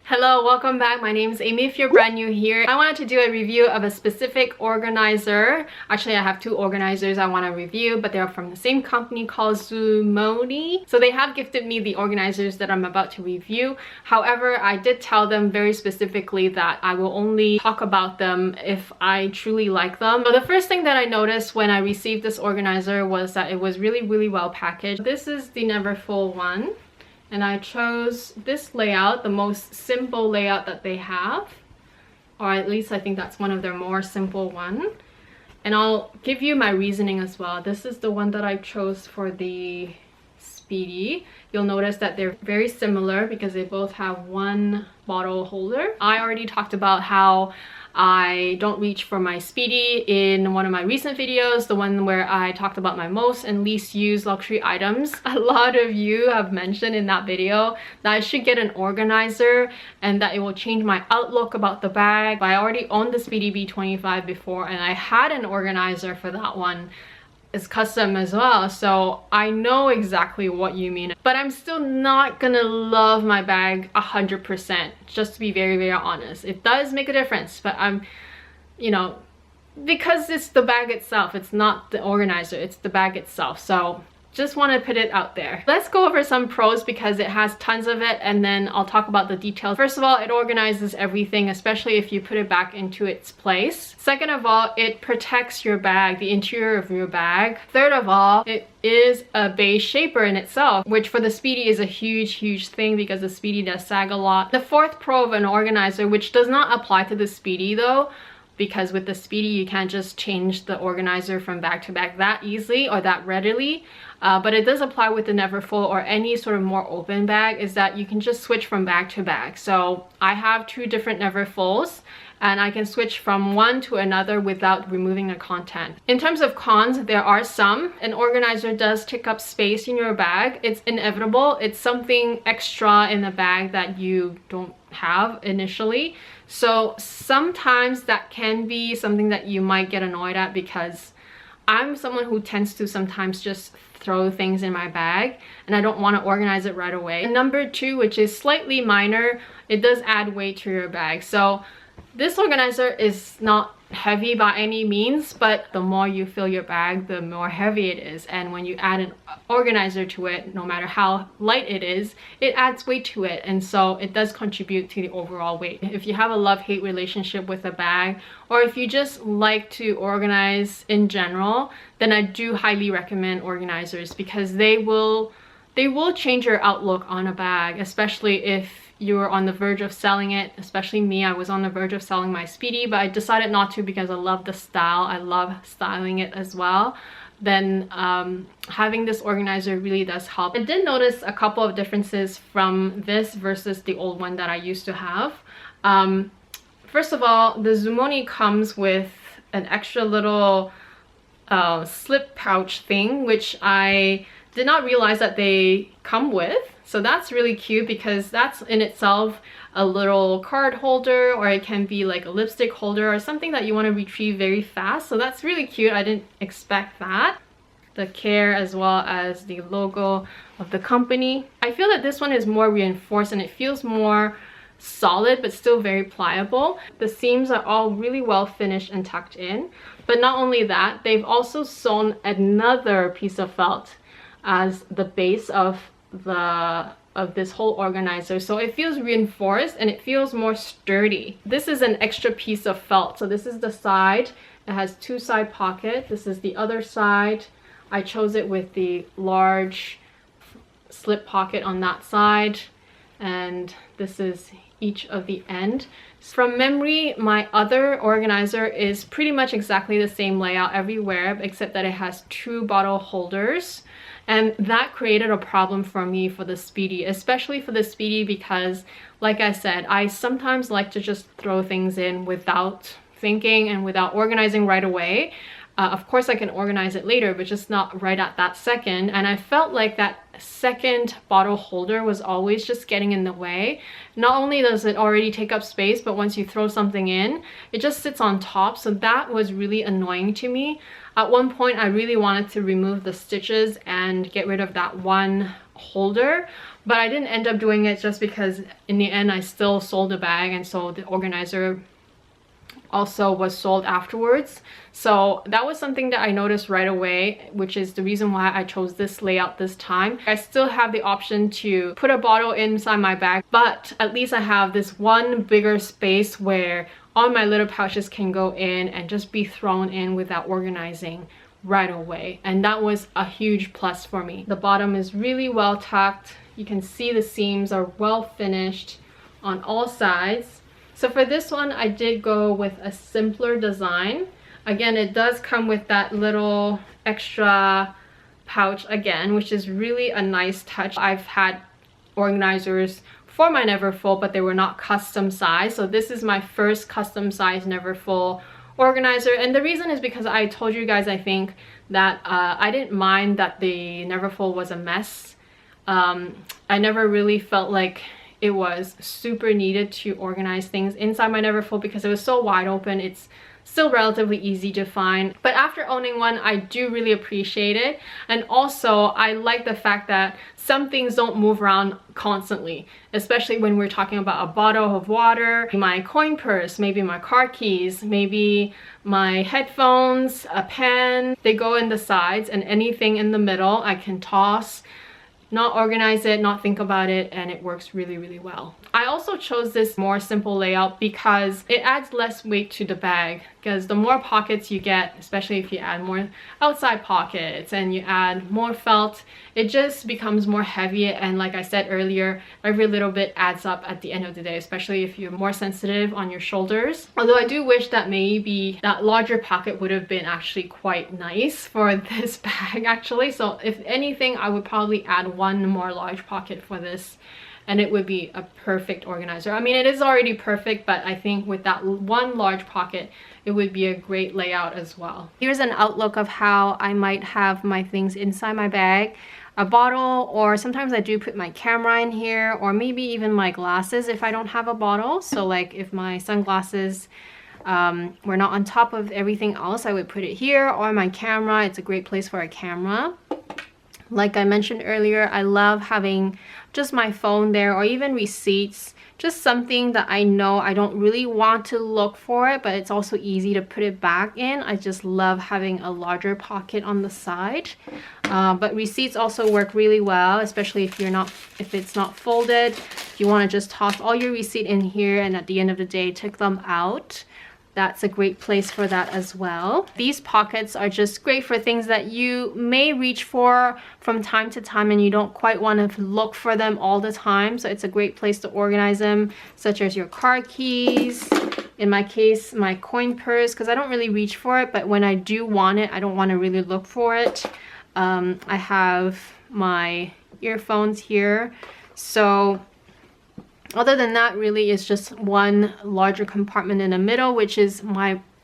Hello, welcome back. My name is Amy. If you're brand new here, I wanted to do a review of a specific organizer. Actually, I have two organizers I want to review, but they're from the same company called Zumoni. So they have gifted me the organizers that I'm about to review. However, I did tell them very specifically that I will only talk about them if I truly like them. So the first thing that I noticed when I received this organizer was that it was really well packaged. This is the Neverfull one. And I chose this layout, the most simple layout that they have, or at least I think that's one of their more simple one. And I'll give you my reasoning as well. This is the one that I chose for the Speedy. You'll notice that they're very similar because they both have one bottle holder. I already talked about how I don't reach for my Speedy in one of my recent videos, the one where I talked about my most and least used luxury items. A lot of you have mentioned in that video that I should get an organizer and that it will change my outlook about the bag. I already owned the Speedy B25 before and I had an organizer for that one. It's custom as well, so I know exactly what you mean, but I'm still not gonna love my bag 100%, just to be very honest. It does make a difference, but I'm, you know, because it's the bag itself, it's not the organizer, it's the bag itself. So just want to put it out there. Let's go over some pros because it has tons of it, and then I'll talk about the details. First of all, it organizes everything, especially if you put it back into its place. Second of all, it protects your bag, the interior of your bag. Third of all, it is a base shaper in itself, which for the Speedy is a huge thing because the Speedy does sag a lot. The fourth pro of an organizer, which does not apply to the Speedy though, because with the Speedy you can't just change the organizer from bag to bag that easily or that readily, but it does apply with the Neverfull or any sort of more open bag, is that you can just switch from bag to bag. So I have two different Neverfulls and I can switch from one to another without removing the content. In terms of cons, there are some. An organizer does take up space in your bag. It's inevitable. It's something extra in the bag that you don't have initially. So sometimes that can be something that you might get annoyed at, because I'm someone who tends to sometimes just throw things in my bag and I don't want to organize it right away. And number two, which is slightly minor, it does add weight to your bag. So this organizer is not heavy by any means, but the more you fill your bag, the more heavy it is. And when you add an organizer to it, no matter how light it is, it adds weight to it, and so it does contribute to the overall weight. If you have a love-hate relationship with a bag, or if you just like to organize in general, then I do highly recommend organizers, because they will change your outlook on a bag, especially if you're on the verge of selling it. Especially me, I was on the verge of selling my Speedy, but I decided not to because I love the style. I love styling it as well. Then having this organizer really does help. I did notice a couple of differences from this versus the old one that I used to have. First of all, the Zumoni comes with an extra little slip pouch thing, which I did not realize that they come with. So that's really cute, because that's in itself a little card holder, or it can be like a lipstick holder or something that you want to retrieve very fast. So that's really cute. I didn't expect that. The care as well as the logo of the company. I feel that this one is more reinforced and it feels more solid but still very pliable. The seams are all really well finished and tucked in. But not only that, they've also sewn another piece of felt as the base of this whole organizer, so it feels reinforced and it feels more sturdy. This is an extra piece of felt. So this is the side. It has two side pockets. This is the other side. I chose it with the large slip pocket on that side, and this is each of the end. From memory, my other organizer is pretty much exactly the same layout everywhere, except that it has two bottle holders. And that created a problem for me for the Speedy, especially for the Speedy, because like I said, I sometimes like to just throw things in without thinking and without organizing right away. Of course I can organize it later, but just not right at that second. And I felt like that second bottle holder was always just getting in the way. Not only does it already take up space, but once you throw something in, it just sits on top. So that was really annoying to me. At one point, I really wanted to remove the stitches and get rid of that one holder, but I didn't end up doing it just because in the end I still sold the bag, and so the organizer also was sold afterwards. So that was something that I noticed right away, which is the reason why I chose this layout this time. I still have the option to put a bottle inside my bag, but at least I have this one bigger space where all my little pouches can go in and just be thrown in without organizing right away, and that was a huge plus for me. The bottom is really well tucked. You can see the seams are well finished on all sides. So for this one, I did go with a simpler design. Again, it does come with that little extra pouch again, which is really a nice touch. I've had organizers for my Neverfull, but they were not custom size. So this is my first custom size Neverfull organizer, and the reason is because I told you guys, I think, that I didn't mind that the Neverfull was a mess. I never really felt like it was super needed to organize things inside my Neverfull because it was so wide open. It's still relatively easy to find, but after owning one, I do really appreciate it. And also I like the fact that some things don't move around constantly, especially when we're talking about a bottle of water, my coin purse, maybe my car keys, maybe my headphones, a pen. They go in the sides, and anything in the middle I can toss, not organize it, not think about it, and it works really, really well. I also chose this more simple layout because it adds less weight to the bag, because the more pockets you get, especially if you add more outside pockets and you add more felt, it just becomes more heavy, and like I said earlier, every little bit adds up at the end of the day, especially if you're more sensitive on your shoulders. Although I do wish that maybe that larger pocket would have been actually quite nice for this bag actually. So if anything, I would probably add one more large pocket for this, and it would be a perfect organizer. I mean, it is already perfect, but I think with that one large pocket, it would be a great layout as well. Here's an outlook of how I might have my things inside my bag. A bottle, or sometimes I do put my camera in here, or maybe even my glasses if I don't have a bottle. So like if my sunglasses were not on top of everything else, I would put it here, or my camera. It's a great place for a camera. Like I mentioned earlier, I love having just my phone there, or even receipts, just something that I know I don't really want to look for it, but it's also easy to put it back in. I just love having a larger pocket on the side. But receipts also work really well, especially if it's not folded. If you want to just toss all your receipt in here and at the end of the day take them out, that's a great place for that as well. These pockets are just great for things that you may reach for from time to time and you don't quite want to look for them all the time. So it's a great place to organize them, such as your car keys. In my case, my coin purse, because I don't really reach for it, but when I do want it, I don't want to really look for it. I have my earphones here. So other than that, really it's just one larger compartment in the middle, which is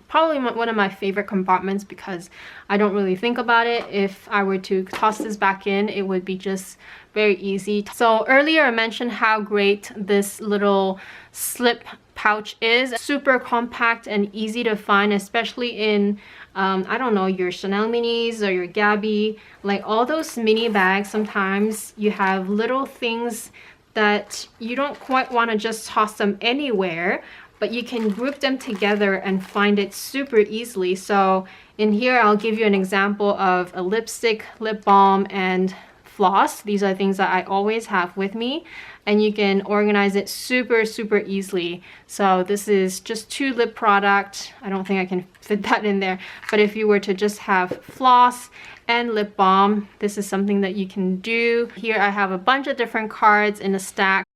probably one of my favorite compartments because I don't really think about it. If I were to toss this back in, it would be just very easy. So earlier I mentioned how great this little slip pouch is. Super compact and easy to find, especially in I don't know, your Chanel minis or your Gabby, like all those mini bags. Sometimes you have little things that you don't quite want to just toss them anywhere, but you can group them together and find it super easily. So in here, I'll give you an example of a lipstick, lip balm, and floss. These are things that I always have with me, and you can organize it super, super easily. So this is just 2 lip product. I don't think I can fit that in there, but if you were to just have floss and lip balm, this is something that you can do. Here I have a bunch of different cards in a stack.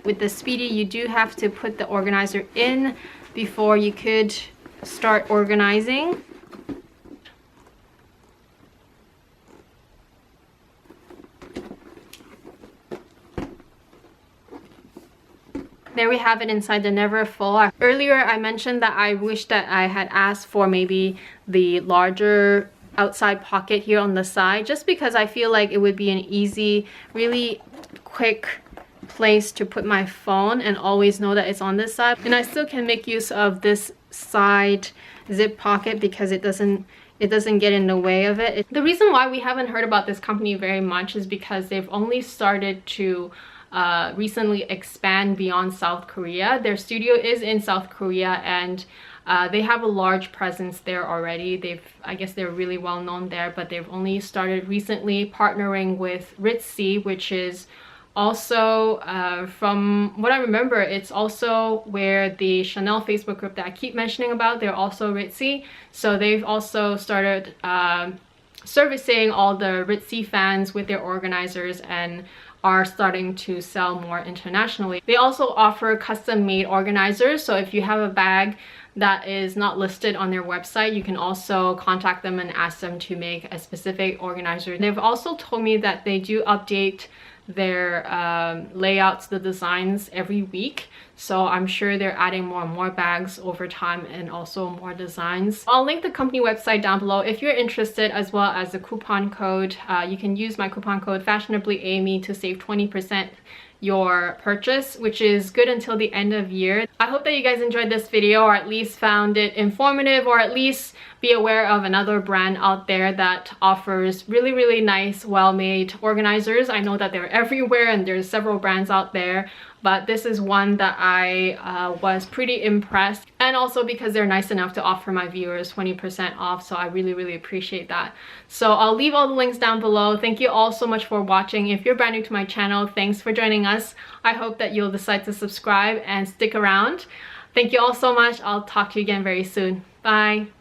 With the Speedy, you do have to put the organizer in before you could start organizing. There we have it inside the Neverfull. Earlier I mentioned that I wish that I had asked for maybe the larger outside pocket here on the side, just because I feel like it would be an easy, really quick place to put my phone and always know that it's on this side. And I still can make use of this side zip pocket because it doesn't it doesn't get in the way of it. The reason why we haven't heard about this company very much is because they've only started to recently expand beyond South Korea. Their studio is in South Korea, and they have a large presence there already. I guess they're really well known there, but they've only started recently partnering with Ritzy, which is also, from what I remember, it's also where the Chanel Facebook group that I keep mentioning about, they're also Ritzy. So they've also started servicing all the Ritzy fans with their organizers and are starting to sell more internationally. They also offer custom-made organizers, so if you have a bag that is not listed on their website, you can also contact them and ask them to make a specific organizer. They've also told me that they do update their layouts, the designs every week, so I'm sure they're adding more and more bags over time and also more designs. I'll link the company website down below if you're interested, as well as the coupon code. You can use my coupon code FashionablyAMY to save 20% your purchase, which is good until the end of year. I hope that you guys enjoyed this video, or at least found it informative, or at least be aware of another brand out there that offers really nice, well-made organizers. I know that they're everywhere and there's several brands out there, but this is one that I was pretty impressed, and also because they're nice enough to offer my viewers 20% off, so I really appreciate that. So I'll leave all the links down below. Thank you all so much for watching. If you're brand new to my channel, thanks for joining us. I hope that you'll decide to subscribe and stick around. Thank you all so much. I'll talk to you again very soon. Bye.